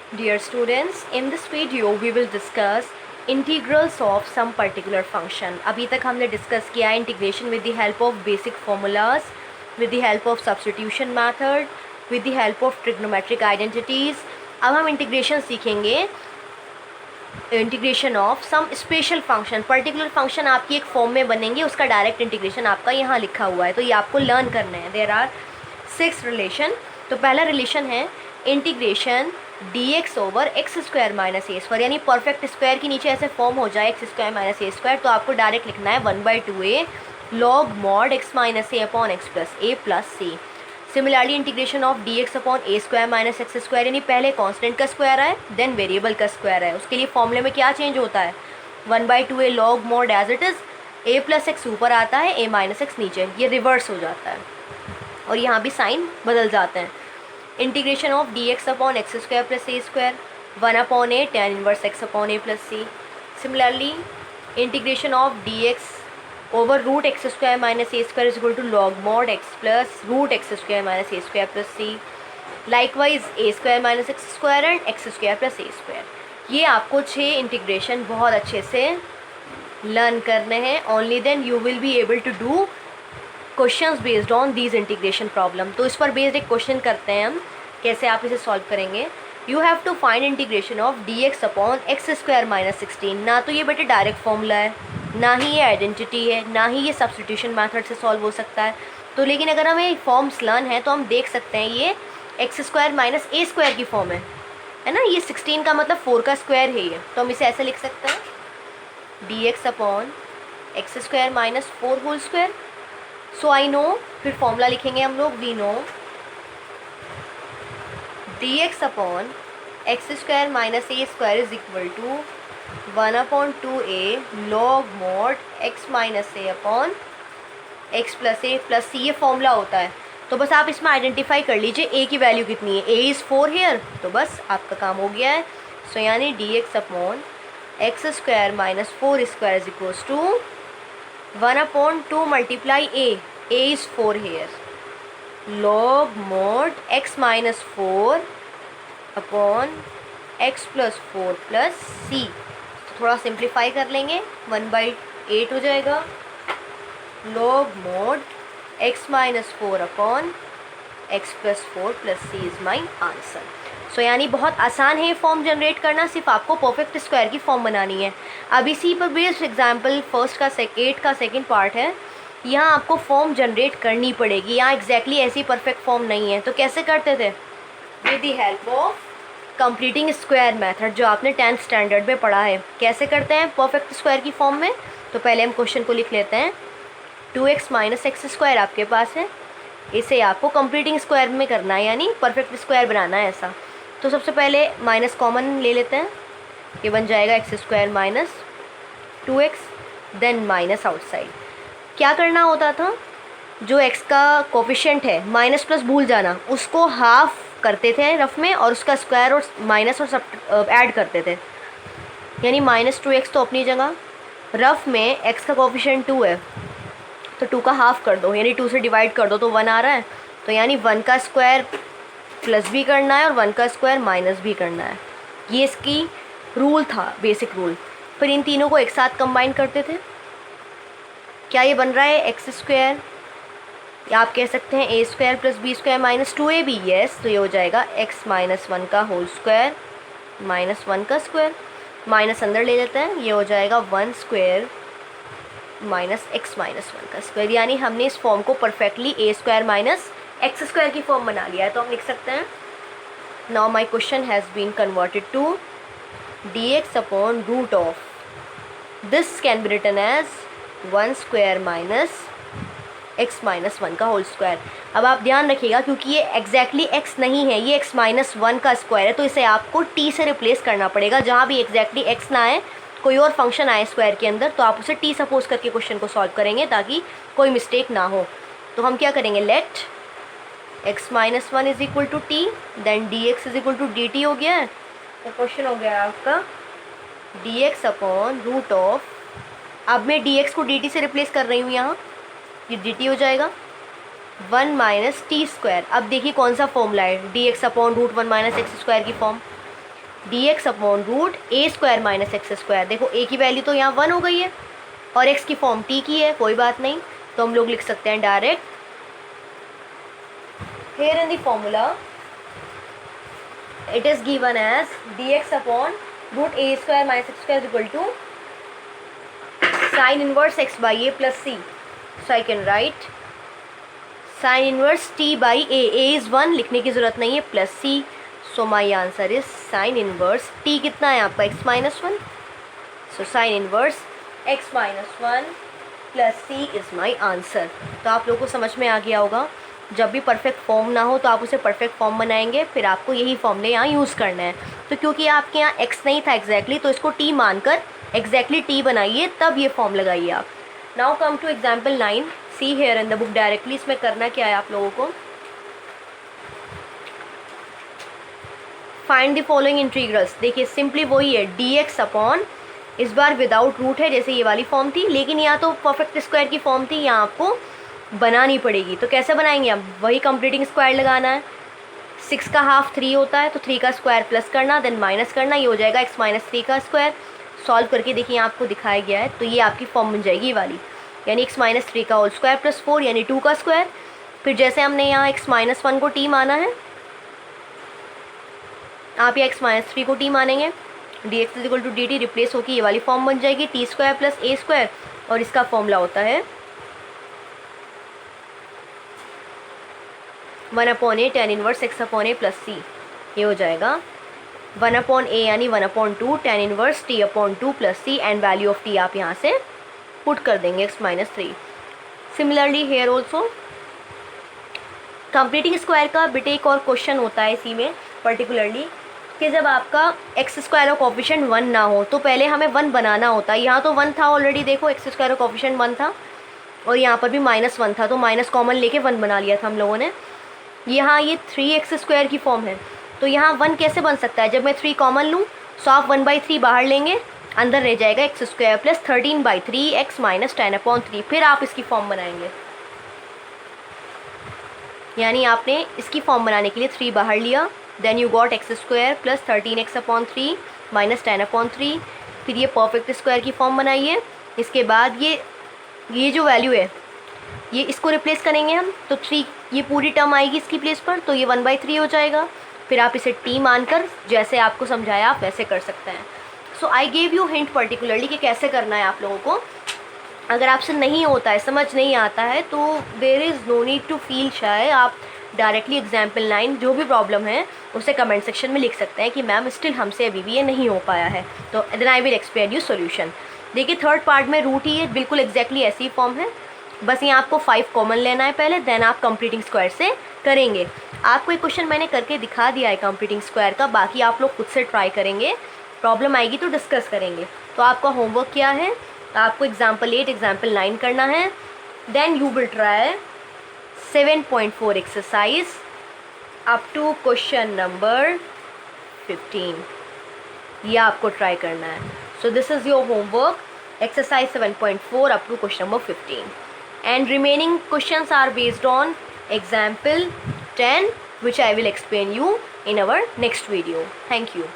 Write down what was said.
Dear students, in this video we will discuss integrals of some particular function. अभी तक हमने discuss किया है integration with the help of basic formulas, with the help of substitution method, with the help of trigonometric identities. अब हम integration सीखेंगे, integration of some special function. Particular function आपकी एक फॉर्म में बनेंगे, उसका डायरेक्ट इंटीग्रेशन आपका यहाँ लिखा हुआ है, तो ये आपको लर्न करना है. There are 6 relation. तो पहला रिलेशन है integration dx over x square minus a square, यानी परफेक्ट स्क्वायर के नीचे ऐसे फॉर्म हो जाए x square minus a square, तो आपको डायरेक्ट लिखना है 1/2a log mod x minus a upon x plus a plus c. Similarly integration of dx upon a square minus x square, यानी पहले कांस्टेंट का स्क्वायर है देन वेरिएबल का square है, उसके लिए फॉर्मूले में क्या चेंज होता है, 1/2a log mod as it is, a plus x ऊपर आता है, a माइनस एक्स नीचे, ये रिवर्स हो जाता है और यहाँ भी साइन बदल जाते हैं. Integration of dx upon x square plus a square, 1/a tan inverse x upon a plus c. Similarly integration of dx over root x square minus a square is equal to log mod x plus root x square minus a square plus c. Likewise a square minus x square and x square plus a square. ये आपको 6 integration बहुत अच्छे से learn करने हैं. Only then you will be able to do questions based on these integration problem. तो इस पर बेस्ड एक क्वेश्चन करते हैं हम, कैसे आप इसे सॉल्व करेंगे. You have to find integration of dx upon x square minus 16. ना तो ये बेटे डायरेक्ट फॉर्मूला है, ना ही ये आइडेंटिटी है, ना ही ये सब्स्टिट्यूशन मेथड से सॉल्व हो सकता है. तो लेकिन अगर हमें फॉर्म्स लर्न है तो हम देख सकते हैं ये x square minus a square की फॉर्म है ना. ये 16 का मतलब 4 का स्क्वायर है ये, तो हम इसे ऐसे लिख सकते हैं dx upon x square minus 4 whole square. So I know, फिर फॉर्मूला लिखेंगे हम लोग, we know dx upon x square minus a square is equal to 1/2a log mod x minus a upon x plus a plus c. ये formula होता है. तो बस आप इसमें आइडेंटिफाई कर लीजिए a की वैल्यू कितनी है. a इज़ 4 हेयर, तो बस आपका काम हो गया है. सो यानी dx upon x square minus 4 square is equals to 1/2 multiply a is 4 here log mod x minus 4 upon x plus 4 plus c. थोड़ा सिंप्लीफाई कर लेंगे, 1/8 हो जाएगा log mod x minus 4 upon x plus 4 plus c is my answer. So यानी बहुत आसान है ये फॉर्म जनरेट करना, सिर्फ आपको परफेक्ट स्क्वायर की फॉर्म बनानी है. अब इसी पर बेस्ड एग्जाम्पल फर्स्ट का 8 का सेकेंड पार्ट है, यहाँ आपको फॉर्म जनरेट करनी पड़ेगी. यहाँ एग्जैक्टली ऐसी परफेक्ट फॉर्म नहीं है, तो कैसे करते थे, with the help of completing square method, जो आपने 10th स्टैंडर्ड में पढ़ा है. कैसे करते हैं परफेक्ट स्क्वायर की फॉर्म में, तो पहले हम क्वेश्चन को लिख लेते हैं. 2x माइनस एक्स स्क्वायर आपके पास है, इसे आपको कंप्लीटिंग स्क्वायर में करना है, यानी परफेक्ट स्क्वायर बनाना है ऐसा. तो सबसे पहले माइनस कॉमन ले लेते हैं, ये बन जाएगा x square minus 2x, then minus outside. क्या करना होता था, जो x का कोफिशिएंट है माइनस प्लस भूल जाना, उसको हाफ करते थे रफ में और उसका स्क्वायर और माइनस और सब ऐड करते थे. यानी माइनस 2x तो अपनी जगह, रफ में x का कोफिशिएंट 2 है तो 2 का हाफ कर दो, यानी 2 से डिवाइड कर दो तो 1 आ रहा है. तो यानी 1 का स्क्वायर प्लस भी करना है और 1 का स्क्वायर माइनस भी करना है. ये इसकी रूल था, बेसिक रूल. फिर इन तीनों को एक साथ कंबाइन करते थे. क्या ये बन रहा है एक्स स्क्वायर, या आप कह सकते हैं a square plus b square minus 2ab. Yes, तो ये हो जाएगा एक्स माइनस 1 का होल स्क्वायर माइनस 1 का स्क्वायर. माइनस अंदर ले लेते हैं, ये हो जाएगा 1 स्क्वायर माइनस एक्स माइनस 1 का स्क्वायर. यानी हमने इस फॉर्म को perfectly a square minus x square की फॉर्म बना लिया है. तो हम लिख सकते हैं, now my question has been converted to dx upon root of, this can be written as 1 square minus x minus 1 का होल स्क्वायर. अब आप ध्यान रखिएगा, क्योंकि ये एग्जैक्टली x नहीं है, ये x माइनस 1 का स्क्वायर है, तो इसे आपको t से रिप्लेस करना पड़ेगा. जहाँ भी एग्जैक्टली x ना आए, कोई और फंक्शन आए स्क्वायर के अंदर, तो आप उसे t सपोज करके क्वेश्चन को सॉल्व करेंगे ताकि कोई मिस्टेक ना हो. तो हम क्या करेंगे, let x minus 1 is equal to t, then dx is equal to dt हो गया है. तो क्वेश्चन हो गया आपका dx अपॉन रूट ऑफ, अब मैं dx को dt से रिप्लेस कर रही हूँ, यहाँ ये dt हो जाएगा 1 माइनस टी स्क्वायर. अब देखिए कौन सा फॉर्मूला है, d x upon root 1 minus x square की form. dx upon root a square minus x square. देखो ए की वैल्यू तो यहाँ 1 हो गई है और x की फॉर्म t की है, कोई बात नहीं, तो हम लोग लिख सकते हैं direct here in the formula it is given as dx upon root a square minus x square is equal to sin inverse x by a plus c. So I can write sin inverse t by a is 1, लिखने की ज़रूरत नहीं है, plus c. So my answer is sin inverse t कितना है आपका x minus 1. So sin inverse x minus 1 plus c is my answer. तो आप लोगों को समझ में आ गया होगा, जब भी परफेक्ट फॉर्म ना हो तो आप उसे परफेक्ट फॉर्म बनाएंगे, फिर आपको यही फॉर्मूले यहाँ यूज़ करना है। तो क्योंकि आपके यहाँ x नहीं था एग्जैक्टली, तो इसको t मानकर एग्जैक्टली t बनाइए, तब ये फॉर्म लगाइए आप। Now come to example 9, see here in the book directly. इसमें करना क्या है आप लोगों को, फाइंड द फॉलोइंग इंटीग्रल्स। देखिए सिंपली वही है, dx अपॉन, इस बार विदाउट रूट है जैसे ये वाली फॉर्म थी, लेकिन यहाँ तो परफेक्ट स्क्वायर की फॉर्म थी, यहाँ आपको बनानी पड़ेगी। तो कैसे बनाएंगे आप, वही कंप्लीटिंग स्क्वायर लगाना है। 6 का हाफ 3 होता है, तो 3 का स्क्वायर प्लस करना, देन माइनस करना, ये हो जाएगा x माइनस 3 का स्क्वायर। सॉल्व करके देखिए आपको दिखाया गया है, तो ये आपकी फॉर्म बन जाएगी ये वाली, यानी x माइनस 3 का होल स्क्वायर प्लस 4 यानी 2 का स्क्वायर। फिर जैसे हमने यहाँ x माइनस 1 को t माना है, आप यहाँ x माइनस 3 को t मानेंगे, dx is equal to dt replace होकर ये वाली फॉर्म बन जाएगी, t square plus a square, और इसका फॉर्मूला होता है 1 upon a tan inverse x upon a plus c. ये हो जाएगा 1 अपॉन ए यानी 1 upon 2 tan inverse t upon 2 plus c, and value of t आप यहाँ से पुट कर देंगे x minus 3। Similarly here also completing square का बिट एक और क्वेश्चन होता है इसी में पर्टिकुलरली, कि जब आपका एक्स स्क्वायर ऑफ कोफिशिएंट 1 ना हो तो पहले हमें 1 बनाना होता है। यहाँ तो 1 था ऑलरेडी, देखो एक्स स्क्वायर ऑफ कोफिशिएंट 1 था, और यहाँ पर भी -1 था, तो माइनस कॉमन लेके 1 बना लिया था हम लोगों ने। यहाँ ये 3x स्क्वायर की फॉर्म है, तो यहाँ 1 कैसे बन सकता है, जब मैं 3 कॉमन लूँ सो आप 1/3 बाहर लेंगे, अंदर रह जाएगा x square plus 13/3 x minus 10/3। फिर आप इसकी फॉर्म बनाएंगे, यानी आपने इसकी फॉर्म बनाने के लिए 3 बाहर लिया, then you got x square plus 13x/3 minus 10/3। फिर ये परफेक्ट स्क्वायर की फॉर्म बनाइए। इसके बाद ये जो वैल्यू है ये इसको रिप्लेस करेंगे हम, तो 3 ये पूरी टर्म आएगी इसकी प्लेस पर, तो ये 1/3 हो जाएगा। फिर आप इसे t मानकर जैसे आपको समझाया आप वैसे कर सकते हैं। So I gave you hint particularly कि कैसे करना है आप लोगों को। अगर आपसे नहीं होता है, समझ नहीं आता है, तो there is no need to feel shy. आप डायरेक्टली एग्जाम्पल 9 जो भी प्रॉब्लम है उसे कमेंट सेक्शन में लिख सकते हैं कि मैम स्टिल हमसे अभी भी ये नहीं हो पाया है, तो then I will explain you solution. देखिए थर्ड पार्ट में रूट ही है, बिल्कुल एग्जैक्टली ऐसी ही फॉर्म है, बस यहाँ आपको 5 कॉमन लेना है पहले, देन आप कंप्लीटिंग स्क्वायर से करेंगे। आपको एक क्वेश्चन मैंने करके दिखा दिया है कंप्लीटिंग स्क्वायर का, बाकी आप लोग खुद से ट्राई करेंगे, प्रॉब्लम आएगी तो डिस्कस करेंगे। तो आपका होमवर्क क्या है, आपको एग्जाम्पल 8 एग्जाम्पल 9 करना है, then you will try 7.4 exercise up to question number 15, ये आपको ट्राई करना है। So this is your homework, exercise 7.4 up to question number 15, and remaining questions are based on example 10 which I will explain you in our next video. Thank you.